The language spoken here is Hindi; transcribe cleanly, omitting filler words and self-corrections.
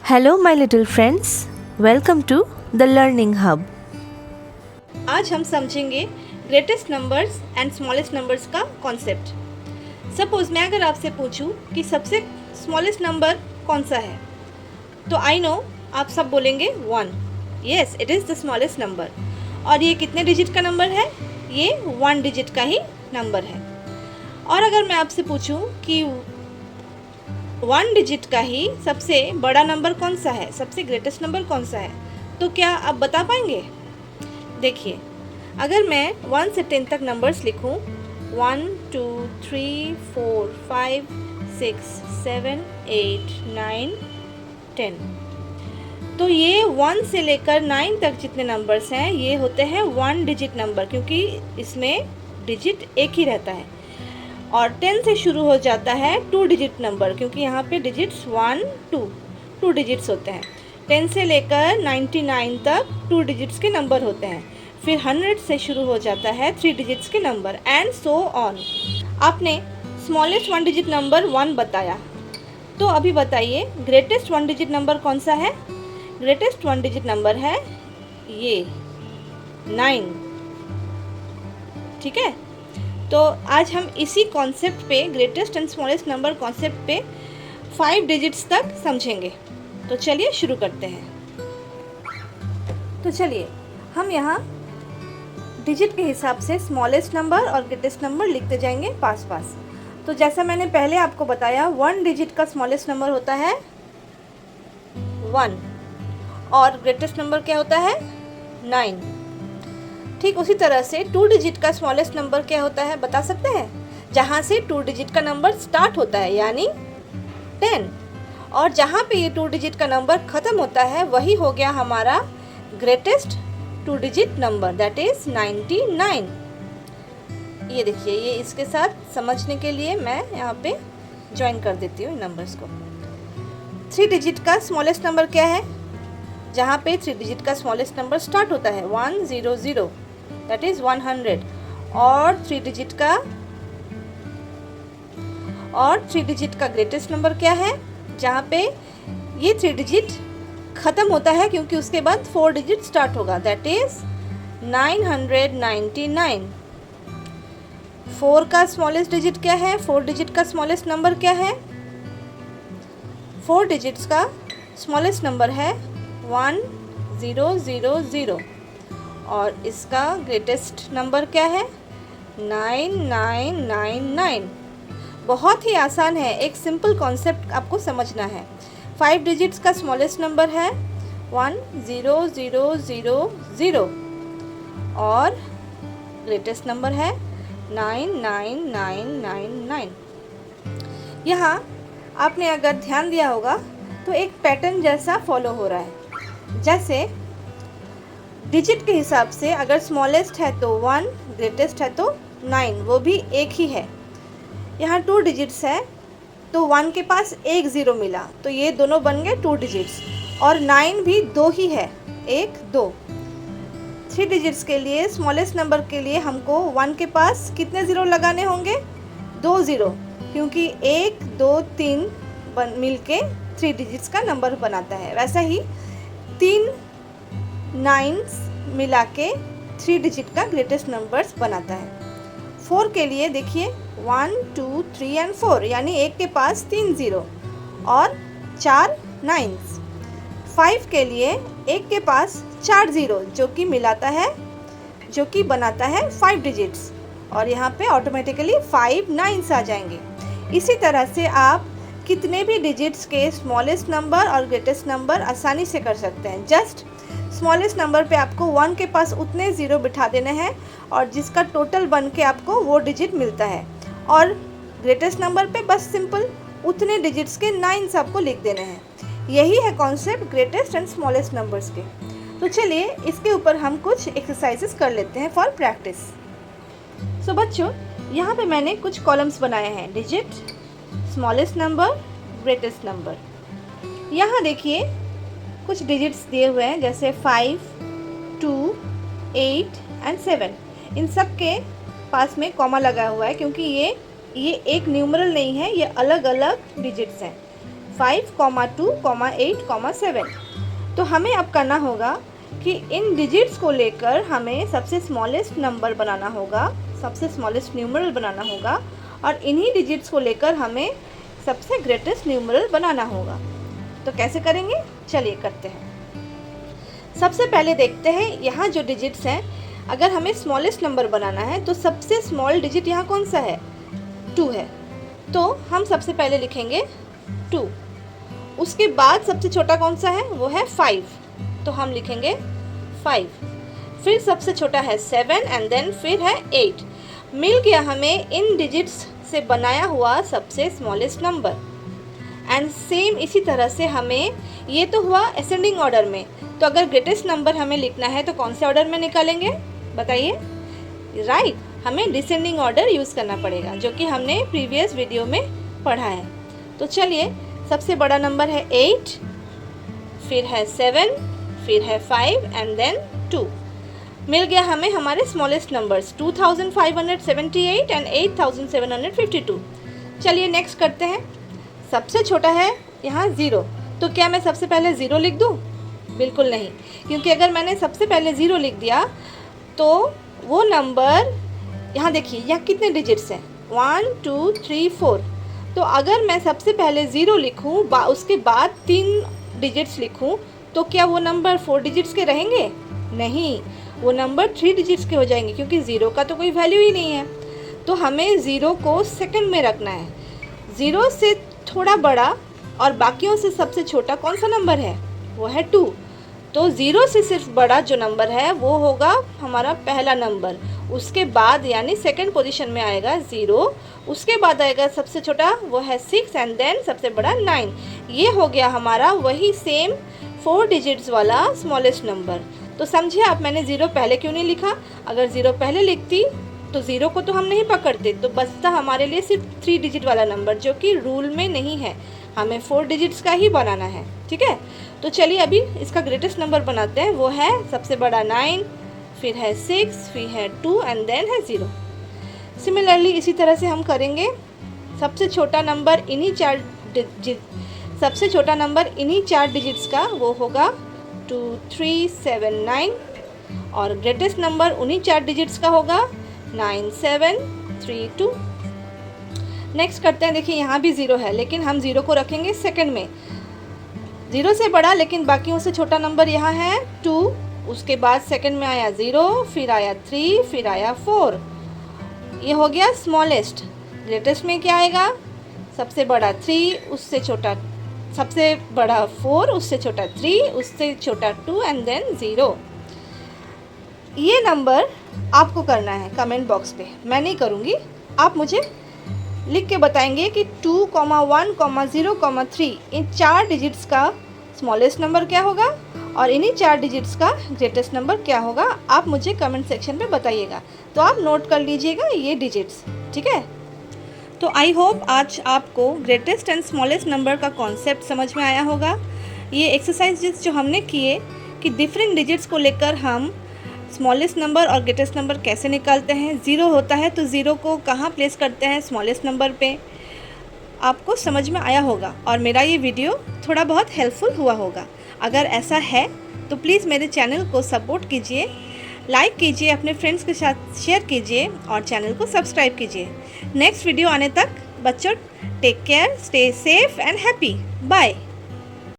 Hello my little friends, welcome to the Learning Hub. आज हम समझेंगे greatest numbers and smallest numbers का कॉन्सेप्ट। सपोज मैं अगर आपसे पूछूं कि सबसे स्मॉलेस्ट नंबर कौन सा है, तो आई नो आप सब बोलेंगे 1। Yes, it is the smallest number. और ये कितने डिजिट का नंबर है? ये 1 डिजिट का ही नंबर है। और अगर मैं आपसे पूछूं कि 1 डिजिट का ही सबसे बड़ा नंबर कौन सा है, सबसे ग्रेटेस्ट नंबर कौन सा है, तो क्या आप बता पाएंगे? देखिए, अगर मैं 1 से 10 तक नंबर्स लिखूं, 1 2 3 4 5 6 7 8 9 10, तो ये 1 से लेकर 9 तक जितने नंबर्स हैं ये होते हैं 1 डिजिट नंबर, क्योंकि इसमें डिजिट एक ही रहता है। और 10 से शुरू हो जाता है 2 डिजिट नंबर, क्योंकि यहाँ पे डिजिट्स 1 2 डिजिट्स होते हैं। 10 से लेकर 99 तक 2 डिजिट्स के नंबर होते हैं। फिर 100 से शुरू हो जाता है 3 डिजिट्स के नंबर, एंड सो ऑन। आपने स्मॉलेस्ट 1 डिजिट नंबर 1 बताया, तो अभी बताइए ग्रेटेस्ट 1 डिजिट नंबर कौन सा है? ग्रेटेस्ट 1 डिजिट नंबर है ये 9। ठीक है, तो आज हम इसी कॉन्सेप्ट पे, greatest and smallest number concept पे 5 डिजिट्स तक समझेंगे। तो चलिए शुरू करते हैं। तो चलिए हम यहाँ डिजिट के हिसाब से स्मॉलेस्ट नंबर और ग्रेटेस्ट नंबर लिखते जाएंगे पास पास। तो जैसा मैंने पहले आपको बताया, 1 डिजिट का स्मॉलेस्ट नंबर होता है 1 और ग्रेटेस्ट नंबर क्या होता है? 9। ठीक उसी तरह से 2 डिजिट का स्मॉलेस्ट नंबर क्या होता है, बता सकते हैं? जहाँ से 2 डिजिट का नंबर स्टार्ट होता है, यानी 10, और जहाँ पे ये 2 डिजिट का नंबर ख़त्म होता है वही हो गया हमारा greatest 2 digit number, that is 99। ये देखिए, ये इसके साथ समझने के लिए मैं यहाँ पे ज्वाइन कर देती हूँ इन नंबर्स को। 3 डिजिट का स्मॉलेस्ट नंबर क्या है? जहाँ पे 3 डिजिट का स्मॉलेस्ट नंबर स्टार्ट होता है 100, दैट इज़ 100। और 3 डिजिट का ग्रेटेस्ट नंबर क्या है? जहाँ पे ये 3 डिजिट ख़त्म होता है, क्योंकि उसके बाद 4 डिजिट स्टार्ट होगा, दैट इज़ 999। 4 का स्मॉलेस्ट डिजिट क्या है? 4 डिजिट का स्मॉलेस्ट नंबर क्या है? 4 डिजिट्स का स्मॉलेस्ट नंबर है 1000, और इसका ग्रेटेस्ट नंबर क्या है? 9999। बहुत ही आसान है, एक सिंपल कॉन्सेप्ट आपको समझना है। 5 डिजिट्स का स्मॉलेस्ट नंबर है 10000 और ग्रेटेस्ट नंबर है 99999। यहाँ आपने अगर ध्यान दिया होगा तो एक पैटर्न जैसा फॉलो हो रहा है। जैसे डिजिट के हिसाब से अगर स्मॉलेस्ट है तो 1, ग्रेटेस्ट है तो 9, वो भी एक ही है। यहाँ 2 डिजिट्स है तो 1 के पास एक 0 मिला, तो ये दोनों बन गए 2 डिजिट्स, और 9 भी 2 ही है, 1 2। 3 डिजिट्स के लिए, स्मॉलेस्ट नंबर के लिए हमको 1 के पास कितने 0 लगाने होंगे? 2 0, क्योंकि 1 2 3 मिल के 3 डिजिट्स का नंबर बनाता है। वैसा ही 3 9s मिला के 3 डिजिट का ग्रेटेस्ट नंबर्स बनाता है। 4 के लिए देखिए 1 2 3 एंड 4, यानी 1 के पास 3 0 और 4 9s। 5 के लिए 1 के पास 4 0, जो कि बनाता है 5 डिजिट्स, और यहाँ पे ऑटोमेटिकली 5 9s आ जाएंगे। इसी तरह से आप कितने भी डिजिट्स के स्मॉलेस्ट नंबर और ग्रेटेस्ट नंबर आसानी से कर सकते हैं। जस्ट स्मॉलेस्ट नंबर पे आपको 1 के पास उतने 0 बिठा देने हैं, और जिसका टोटल बन के आपको वो डिजिट मिलता है। और ग्रेटेस्ट नंबर पे बस सिंपल उतने डिजिट्स के 9s आपको लिख देने हैं। यही है concept greatest and smallest numbers के। तो चलिए इसके ऊपर हम कुछ एक्सरसाइजेस कर लेते हैं फॉर प्रैक्टिस। सो बच्चों, यहाँ पे मैंने कुछ कॉलम्स बनाए हैं, digit, smallest number, greatest number. यहाँ देखिए कुछ डिजिट्स दिए हुए हैं, जैसे 5 2 8 एंड 7। इन सब के पास में कॉमा लगा हुआ है, क्योंकि ये एक न्यूमरल नहीं है, ये अलग अलग डिजिट्स हैं। 5,2,8,7। तो हमें अब करना होगा कि इन डिजिट्स को लेकर हमें सबसे स्मॉलेस्ट नंबर बनाना होगा, सबसे स्मॉलेस्ट न्यूमरल बनाना होगा, और इन्हीं डिजिट्स को लेकर हमें सबसे ग्रेटेस्ट न्यूमरल बनाना होगा। तो कैसे करेंगे, चलिए करते हैं। सबसे पहले देखते हैं यहाँ जो डिजिट्स हैं, अगर हमें स्मॉलेस्ट नंबर बनाना है तो सबसे स्मॉल डिजिट यहाँ कौन सा है, 2 है। तो हम सबसे पहले लिखेंगे 2। उसके बाद सबसे छोटा कौन सा है, वो है 5, तो हम लिखेंगे 5। फिर सबसे छोटा है 7 एंड देन फिर है 8। मिल गया हमें इन डिजिट्स से बनाया हुआ सबसे स्मॉलेस्ट नंबर। एंड सेम इसी तरह से हमें, ये तो हुआ असेंडिंग ऑर्डर में, तो अगर ग्रेटेस्ट नंबर हमें लिखना है तो कौन से ऑर्डर में निकालेंगे बताइए। राइट, हमें डिसेंडिंग ऑर्डर यूज़ करना पड़ेगा, जो कि हमने प्रीवियस वीडियो में पढ़ा है। तो चलिए, सबसे बड़ा नंबर है 8, फिर है 7, फिर है 5 एंड देन 2। मिल गया हमें हमारे स्मॉलेस्ट नंबर्स 2578 एंड 8752। चलिए नेक्स्ट करते हैं। सबसे छोटा है यहाँ 0, तो क्या मैं सबसे पहले 0 लिख दूँ? बिल्कुल नहीं, क्योंकि अगर मैंने सबसे पहले 0 लिख दिया तो वो नंबर, यहाँ देखिए यहाँ कितने डिजिट्स हैं, 1 2 3 4। तो अगर मैं सबसे पहले 0 लिखूँ, उसके बाद 3 डिजिट्स लिखूँ, तो क्या वो नंबर 4 डिजिट्स के रहेंगे? नहीं, वो नंबर 3 डिजिट्स के हो जाएंगे, क्योंकि 0 का तो कोई वैल्यू ही नहीं है। तो हमें 0 को सेकंड में रखना है। 0 से थोड़ा बड़ा और बाकियों से सबसे छोटा कौन सा नंबर है, वो है 2। तो 0 से सिर्फ बड़ा जो नंबर है वो होगा हमारा पहला नंबर। उसके बाद यानी सेकंड पोजीशन में आएगा 0, उसके बाद आएगा सबसे छोटा, वो है 6 एंड देन सबसे बड़ा 9। ये हो गया हमारा वही सेम 4 डिजिट्स वाला स्मॉलेस्ट नंबर। तो समझिए आप, मैंने 0 पहले क्यों नहीं लिखा। अगर 0 पहले लिखती तो 0 को तो हम नहीं पकड़ते, तो बचता हमारे लिए सिर्फ 3 डिजिट वाला नंबर, जो कि रूल में नहीं है, हमें 4 डिजिट्स का ही बनाना है। ठीक है, तो चलिए अभी इसका ग्रेटेस्ट नंबर बनाते हैं। वो है सबसे बड़ा 9, फिर है 6, फिर है 2 एंड देन है 0। सिमिलरली इसी तरह से हम करेंगे। सबसे छोटा नंबर इन्हीं 4 डिजिट्स का वो होगा 2 3 7 9, और ग्रेटेस्ट नंबर उन्हीं 4 डिजिट्स का होगा 9 7 3 2। नेक्स्ट करते हैं। देखिए यहाँ भी 0 है, लेकिन हम 0 को रखेंगे सेकंड में। 0 से बड़ा लेकिन बाकियों से छोटा नंबर यहाँ है 2, उसके बाद सेकंड में आया 0, फिर आया 3, फिर आया 4। ये हो गया स्मॉलेस्ट। ग्रेटेस्ट में क्या आएगा, सबसे बड़ा 3, उससे छोटा सबसे बड़ा 4, उससे छोटा 3, उससे छोटा 2 एंड देन 0। ये नंबर आपको करना है कमेंट बॉक्स पे, मैं नहीं करूँगी। आप मुझे लिख के बताएंगे कि 2, 1, 0, 3 इन 4 डिजिट्स का स्मॉलेस्ट नंबर क्या होगा और इन्हीं 4 डिजिट्स का ग्रेटेस्ट नंबर क्या होगा। आप मुझे कमेंट सेक्शन पे बताइएगा। तो आप नोट कर लीजिएगा ये डिजिट्स, ठीक है। तो आई होप आज आपको ग्रेटेस्ट एंड स्मॉलेस्ट नंबर का कॉन्सेप्ट समझ में आया होगा। ये एक्सरसाइजेस जो हमने किए कि डिफरेंट डिजिट्स को लेकर हम स्मॉलेस्ट नंबर और ग्रेटेस्ट नंबर कैसे निकालते हैं। 0 होता है तो 0 को कहाँ प्लेस करते हैं स्मॉलेस्ट नंबर पे, आपको समझ में आया होगा और मेरा ये वीडियो थोड़ा बहुत हेल्पफुल हुआ होगा। अगर ऐसा है तो प्लीज़ मेरे चैनल को सपोर्ट कीजिए, लाइक कीजिए, अपने फ्रेंड्स के साथ शेयर कीजिए और चैनल को सब्सक्राइब कीजिए। नेक्स्ट वीडियो आने तक बच्चों take care, stay safe and happy, bye.